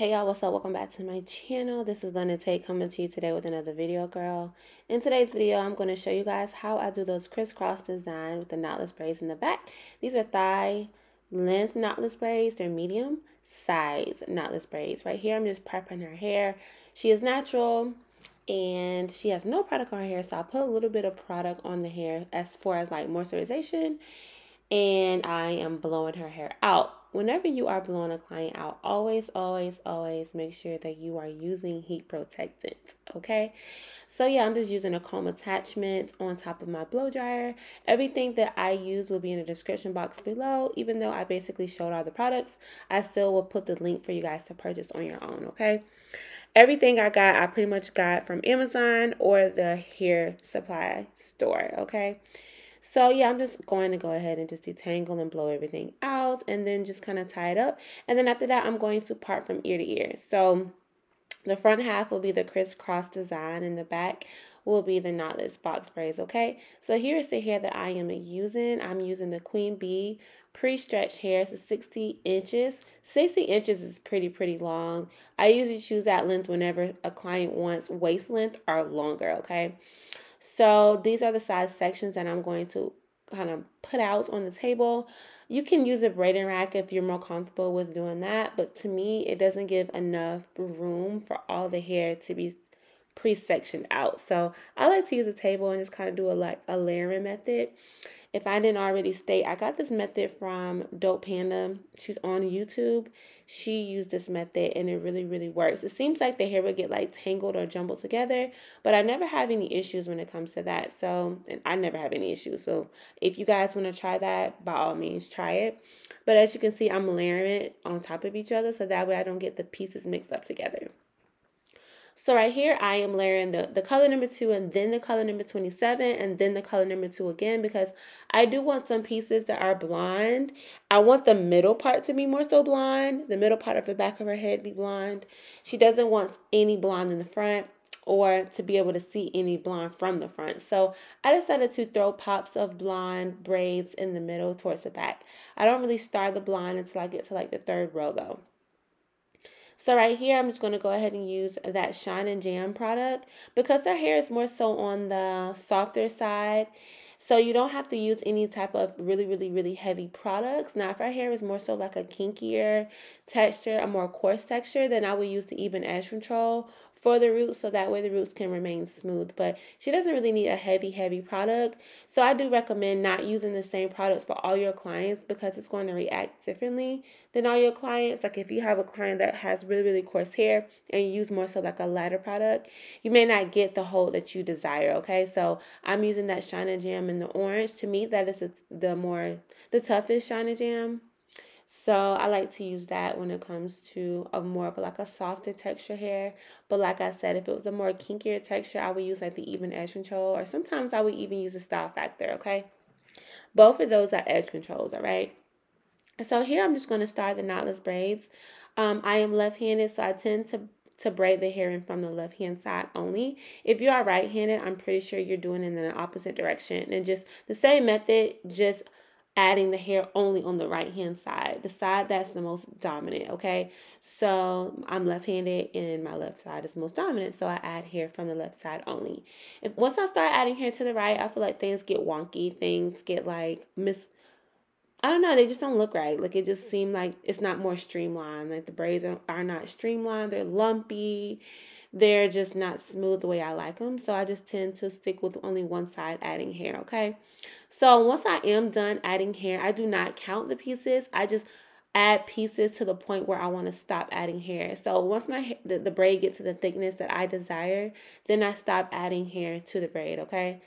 Hey y'all, what's up? Welcome back to my channel. This is London Tate coming to you today with another video, girl. In today's video, I'm going to show you guys how I do those crisscross design with the knotless braids in the back. These are thigh length knotless braids. They're medium size knotless braids. Right here, I'm just prepping her hair. She is natural and she has no product on her hair, so I put a little bit of product on the hair as far as like moisturization, and I am blowing her hair out. Whenever you are blowing a client out, always make sure that you are using heat protectant, okay? So yeah, I'm just using a comb attachment on top of my blow dryer. Everything that I use will be in the description box below. Even though I basically showed all the products, I still will put the link for you guys to purchase on your own, okay? Everything I pretty much got from Amazon or the hair supply store, okay? So yeah, I'm just going to go ahead and just detangle and blow everything out and then just kind of tie it up. And then after that, I'm going to part from ear to ear. So the front half will be the crisscross design and the back will be the knotless box braids, okay? So here's the hair that I am using. I'm using the Queen Bee pre-stretched hair. It's 60 inches. 60 inches is pretty long. I usually choose that length whenever a client wants waist length or longer, okay? So these are the size sections that I'm going to kind of put out on the table. You can use a braiding rack if you're more comfortable with doing that, but to me, it doesn't give enough room for all the hair to be pre-sectioned out. So I like to use a table and just kind of do a layering method. If I didn't already state, I got this method from Dope Panda. She's on YouTube. She used this method and it really works. It seems like the hair would get like tangled or jumbled together, but I never have any issues when it comes to that. So, and I never have any issues. So if you guys want to try that, by all means, try it. But as you can see, I'm layering it on top of each other so that way I don't get the pieces mixed up together. So right here, I am layering the color number 2 and then the color number 27 and then the color number 2 again because I do want some pieces that are blonde. I want the middle part to be more so blonde. The middle part of the back of her head be blonde. She doesn't want any blonde in the front or to be able to see any blonde from the front. So I decided to throw pops of blonde braids in the middle towards the back. I don't really start the blonde until I get to like the 3rd row though. So right here, I'm just going to go ahead and use that Shine and Jam product because her hair is more so on the softer side. So you don't have to use any type of really heavy products. Now, if her hair is more so like a kinkier texture, a more coarse texture, then I would use the Even Edge Control for the roots so that way the roots can remain smooth. But she doesn't really need a heavy product. So I do recommend not using the same products for all your clients because it's going to react differently than all your clients. Like if you have a client that has really coarse hair and you use more so like a lighter product, you may not get the hold that you desire, okay? So I'm using that Shine and Jam in the orange. To me, that is the toughest Shine and Jam. So I like to use that when it comes to a more of like a softer texture hair. But like I said, if it was a more kinkier texture, I would use like the Even Edge Control, or sometimes I would even use a Style Factor, okay? Both of those are edge controls, all right? So here I'm just going to start the knotless braids. I am left-handed, so I tend to braid the hair in from the left-hand side only. If you are right-handed, I'm pretty sure you're doing it in the opposite direction. And just the same method, just adding the hair only on the right-hand side, the side that's the most dominant, okay? So I'm left-handed and my left side is most dominant, so I add hair from the left side only. Once I start adding hair to the right, I feel like things get wonky, things get like I don't know, they just don't look right. Like it just seemed like it's not more streamlined. Like the braids are not streamlined. They're lumpy. They're just not smooth the way I like them. So I just tend to stick with only one side adding hair, okay? So once I am done adding hair, I do not count the pieces. I just add pieces to the point where I want to stop adding hair. So once the braid gets to the thickness that I desire, then I stop adding hair to the braid, okay?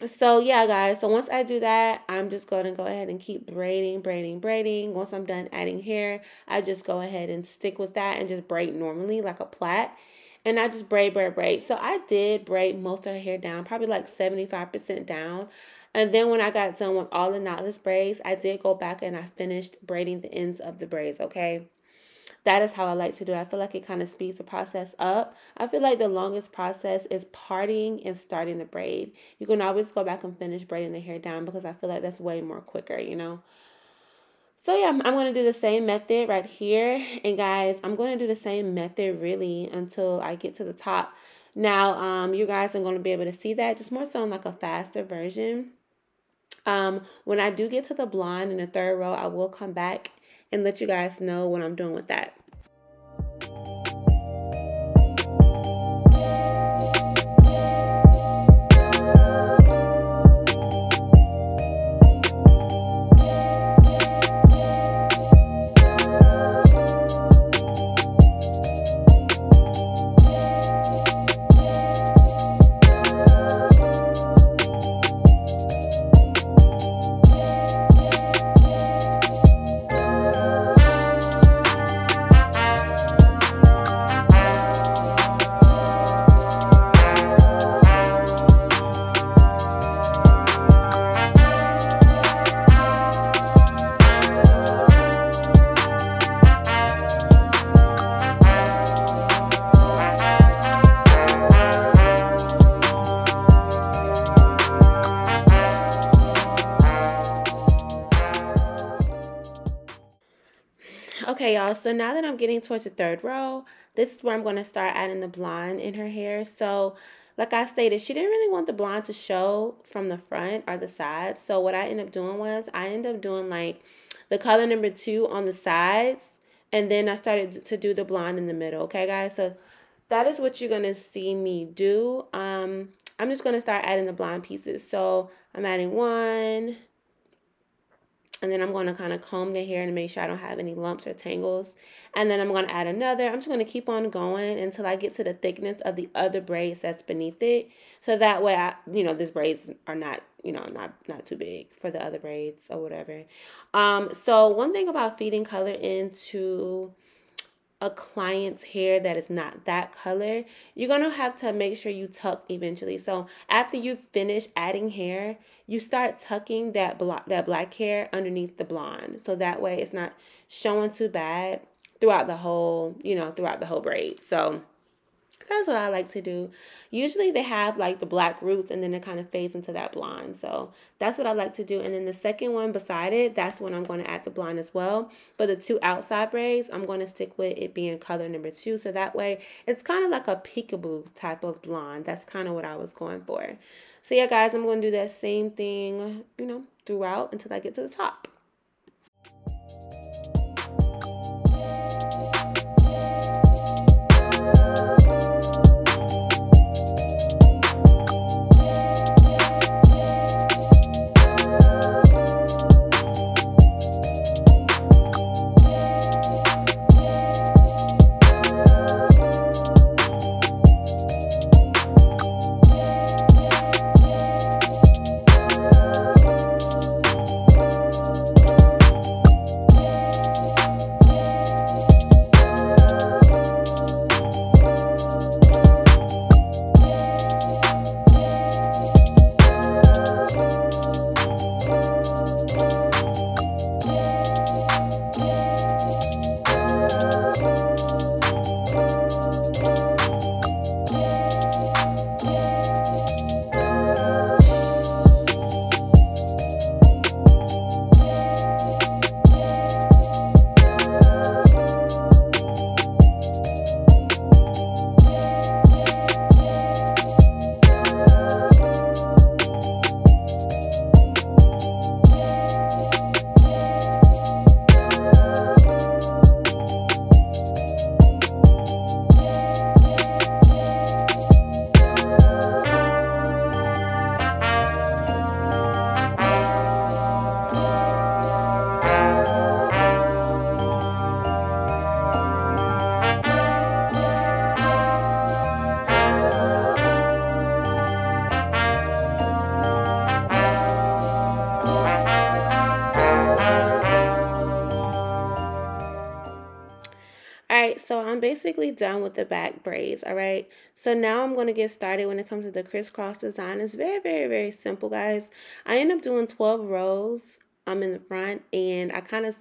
So yeah, guys, so once I do that, I'm just going to go ahead and keep braiding. Once I'm done adding hair, I just go ahead and stick with that and just braid normally like a plait. And I just braid. So I did braid most of her hair down, probably like 75% down. And then when I got done with all the knotless braids, I did go back and I finished braiding the ends of the braids, okay? That is how I like to do it. I feel like it kind of speeds the process up. I feel like the longest process is parting and starting the braid. You can always go back and finish braiding the hair down because I feel like that's way more quicker, you know. So yeah, I'm going to do the same method right here. And guys, I'm going to do the same method really until I get to the top. Now, you guys are going to be able to see that just more so in like a faster version. When I do get to the blonde in the third row, I will come back and let you guys know what I'm doing with that. Okay, y'all, so now that I'm getting towards the third row, this is where I'm going to start adding the blonde in her hair. So, like I stated, she didn't really want the blonde to show from the front or the sides. So what I ended up doing was I ended up doing like the color number 2 on the sides, and then I started to do the blonde in the middle. Okay, guys, so that is what you're going to see me do. I'm just going to start adding the blonde pieces. So I'm adding 1. And then I'm going to kind of comb the hair to make sure I don't have any lumps or tangles. And then I'm going to add another. I'm just going to keep on going until I get to the thickness of the other braids that's beneath it. So that way, these braids are not, not too big for the other braids or whatever. So one thing about feeding color into a client's hair that is not that color, you're going to have to make sure you tuck eventually. So after you finish adding hair, you start tucking that black hair underneath the blonde. So that way it's not showing too bad throughout the whole, throughout the whole braid. So that's what I like to do. Usually they have like the black roots and then it kind of fades into that blonde. So that's what I like to do. And then the second one beside it, that's when I'm going to add the blonde as well. But the 2 outside braids, I'm going to stick with it being color number 2. So that way it's kind of like a peekaboo type of blonde. That's kind of what I was going for. So yeah, guys, I'm going to do that same thing, throughout until I get to the top. Alright, so I'm basically done with the back braids, alright? So now I'm going to get started when it comes to the crisscross design. It's very, very, very simple, guys. I end up doing 12 rows in the front, and I kind of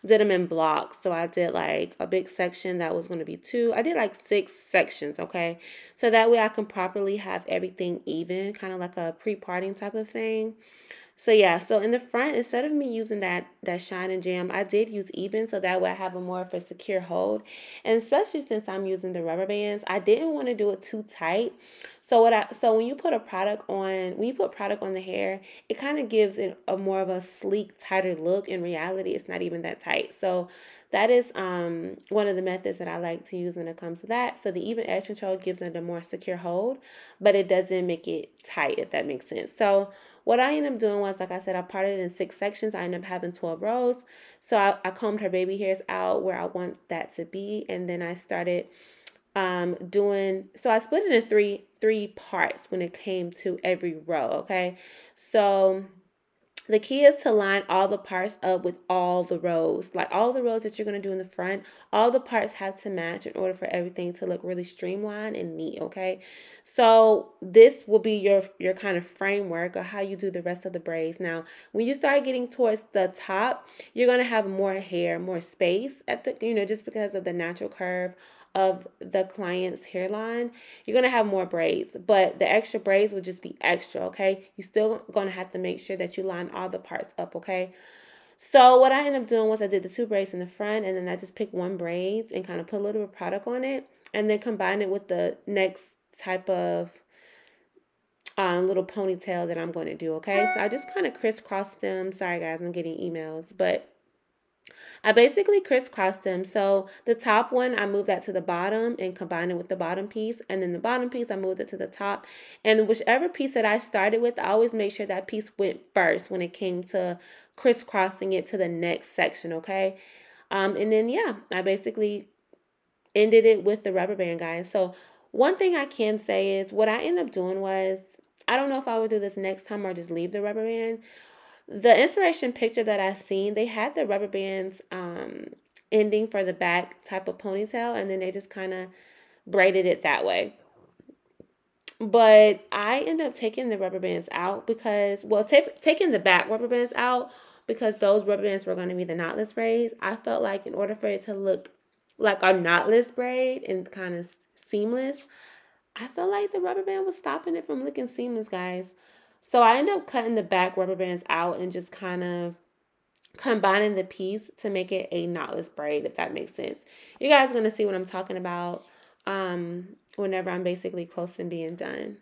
did them in blocks. So I did like a big section that was going to be 2. I did like 6 sections, okay? So that way I can properly have everything even, kind of like a pre-parting type of thing. So yeah, so in the front, instead of me using that shine and jam, I did use even, so that way I have a more of a secure hold. And especially since I'm using the rubber bands, I didn't want to do it too tight. So when you put product on the hair, it kind of gives it a more of a sleek, tighter look. In reality, it's not even that tight. So that is one of the methods that I like to use when it comes to that. So the even edge control gives it a more secure hold, but it doesn't make it tight, if that makes sense. So what I ended up doing was, like I said, I parted it in 6 sections. I ended up having 12 rows. So I combed her baby hairs out where I want that to be, and then I started so I split it in three parts when it came to every row. Okay, so the key is to line all the parts up with all the rows. Like all the rows that you're going to do in the front, all the parts have to match in order for everything to look really streamlined and neat, okay? So this will be your kind of framework of how you do the rest of the braids. Now, when you start getting towards the top, you're going to have more hair, more space at the, just because of the natural curve of the client's hairline. You're going to have more braids, but the extra braids will just be extra, okay? You're still going to have to make sure that you line all the parts up, okay? So what I ended up doing was I did the 2 braids in the front, and then I just picked 1 braid and kind of put a little bit of product on it, and then combine it with the next type of little ponytail that I'm going to do, okay? So I just kind of crisscrossed them. Sorry guys, I'm getting emails, but I basically crisscrossed them. So the top one, I moved that to the bottom and combined it with the bottom piece. And then the bottom piece, I moved it to the top. And whichever piece that I started with, I always make sure that piece went first when it came to crisscrossing it to the next section, okay? And then, yeah, I basically ended it with the rubber band, guys. So one thing I can say is what I ended up doing was, I don't know if I would do this next time or just leave the rubber band. The inspiration picture that I seen, they had the rubber bands ending for the back type of ponytail, and then they just kind of braided it that way. But I ended up taking the rubber bands out because, well, taking the back rubber bands out because those rubber bands were going to be the knotless braids. I felt like in order for it to look like a knotless braid and kind of seamless, I felt like the rubber band was stopping it from looking seamless, guys. So I ended up cutting the back rubber bands out and just kind of combining the piece to make it a knotless braid, if that makes sense. You guys are going to see what I'm talking about whenever I'm basically close to being done.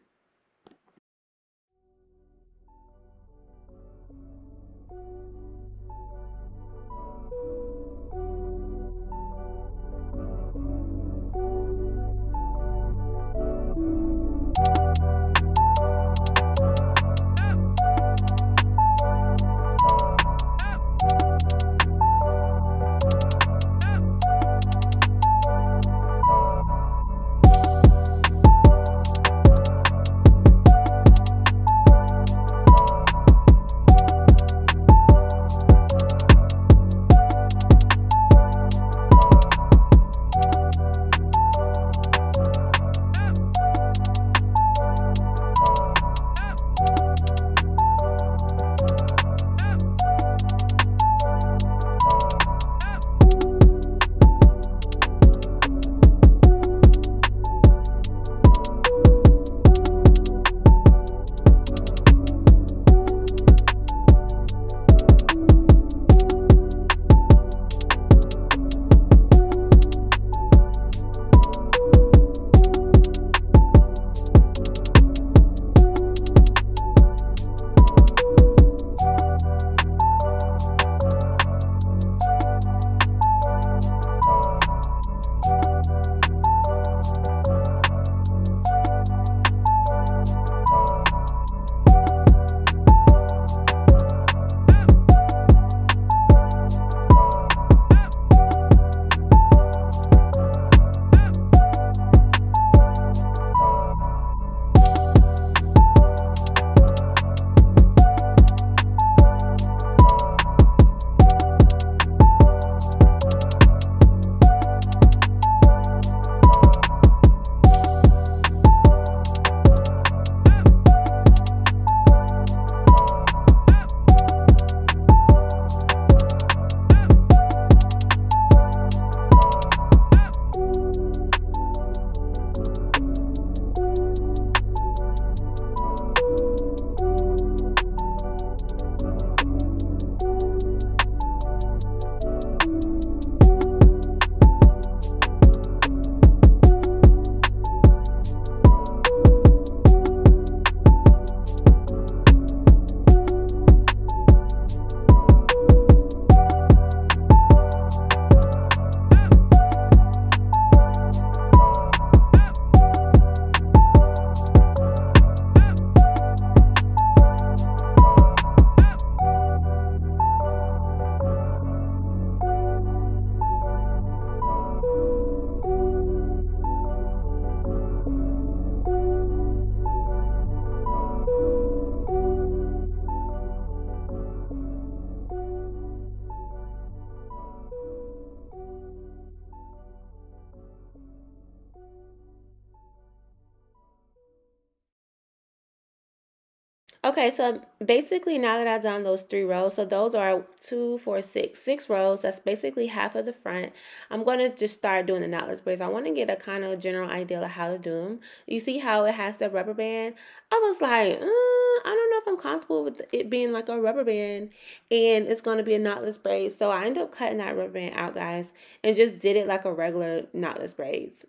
Okay, so basically now that I've done those 3 rows, so those are 2, 4, 6, 6 rows. That's basically half of the front. I'm going to just start doing the knotless braids. I want to get a kind of general idea of how to do them. You see how it has the rubber band? I was like, I don't know if I'm comfortable with it being like a rubber band and it's going to be a knotless braid. So I ended up cutting that rubber band out, guys, and just did it like a regular knotless braids.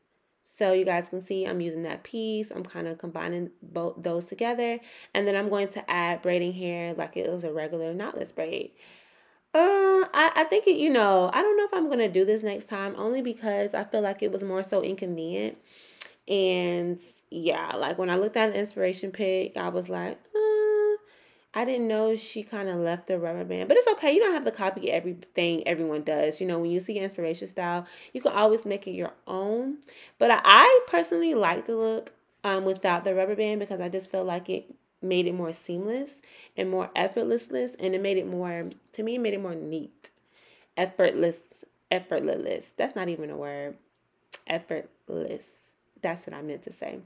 So you guys can see I'm using that piece. I'm kind of combining both those together. And then I'm going to add braiding hair like it was a regular knotless braid. I think it, I don't know if I'm going to do this next time only because I feel like it was more so inconvenient. And yeah, like when I looked at the inspiration pic, I was like, I didn't know she kind of left the rubber band, but it's okay. You don't have to copy everything everyone does. When you see inspiration style, you can always make it your own. But I personally like the look without the rubber band because I just feel like it made it more seamless and more effortless, and it made it more, to me, it made it more neat. Effortless. That's not even a word. Effortless. That's what I meant to say.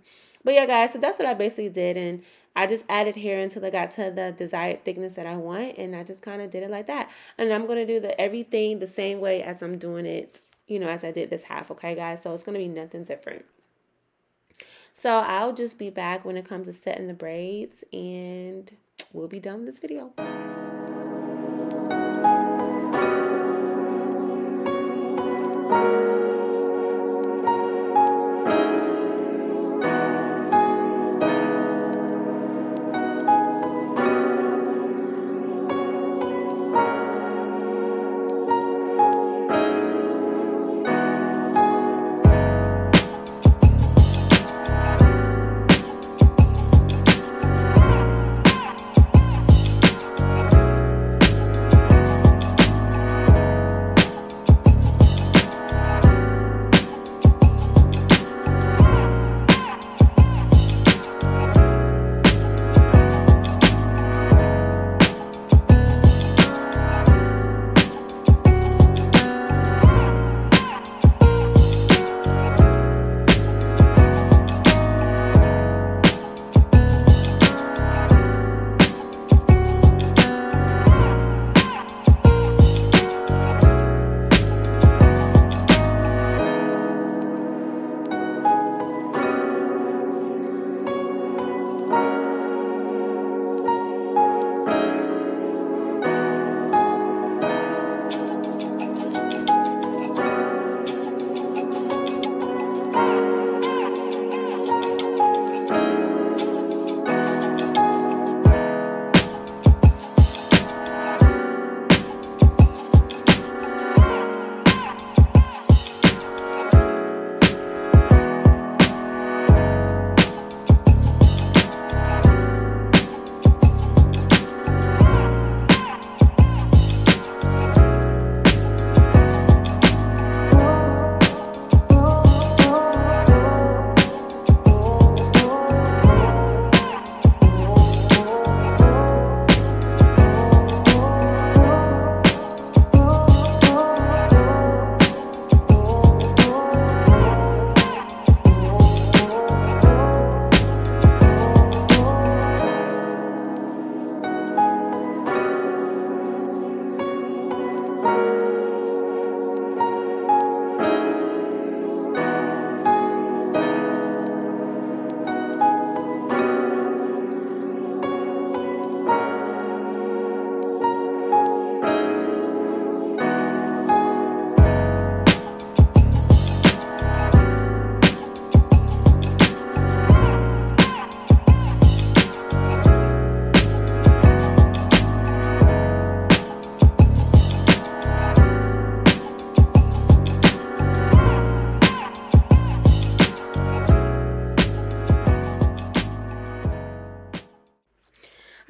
But yeah, guys, so that's what I basically did. And I just added hair until I got to the desired thickness that I want. And I just kind of did it like that. And I'm going to do everything the same way as I'm doing it, as I did this half. Okay, guys? So it's going to be nothing different. So I'll just be back when it comes to setting the braids. And we'll be done with this video.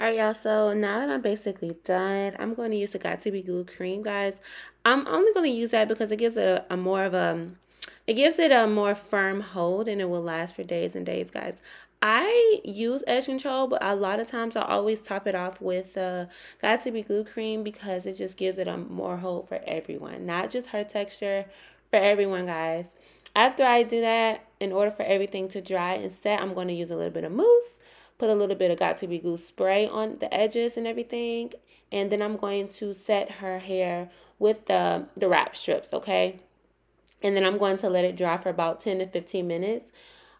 Alright, y'all, so now that I'm basically done, I'm going to use the Got To Be Glue cream, guys. I'm only going to use that because it gives it a more firm hold, and it will last for days and days, guys. I use edge control, but a lot of times I always top it off with Got To Be Glue cream because it just gives it a more hold for everyone, not just her texture, for everyone, guys. After I do that, in order for everything to dry and set, I'm going to use a little bit of mousse. put a little bit of Got To Be Glue spray on the edges and everything. And then I'm going to set her hair with the wrap strips, okay? And then I'm going to let it dry for about 10 to 15 minutes.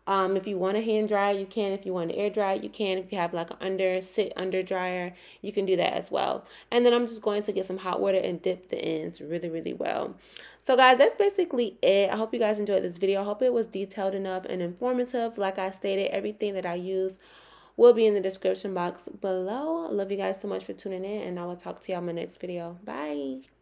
If you want to hand dry, you can. If you want to air dry, you can. If you have like an sit under dryer, you can do that as well. And then I'm just going to get some hot water and dip the ends really, really well. So guys, that's basically it. I hope you guys enjoyed this video. I hope it was detailed enough and informative. Like I stated, everything that I use will be in the description box below. I love you guys so much for tuning in, and I will talk to you on my next video. Bye.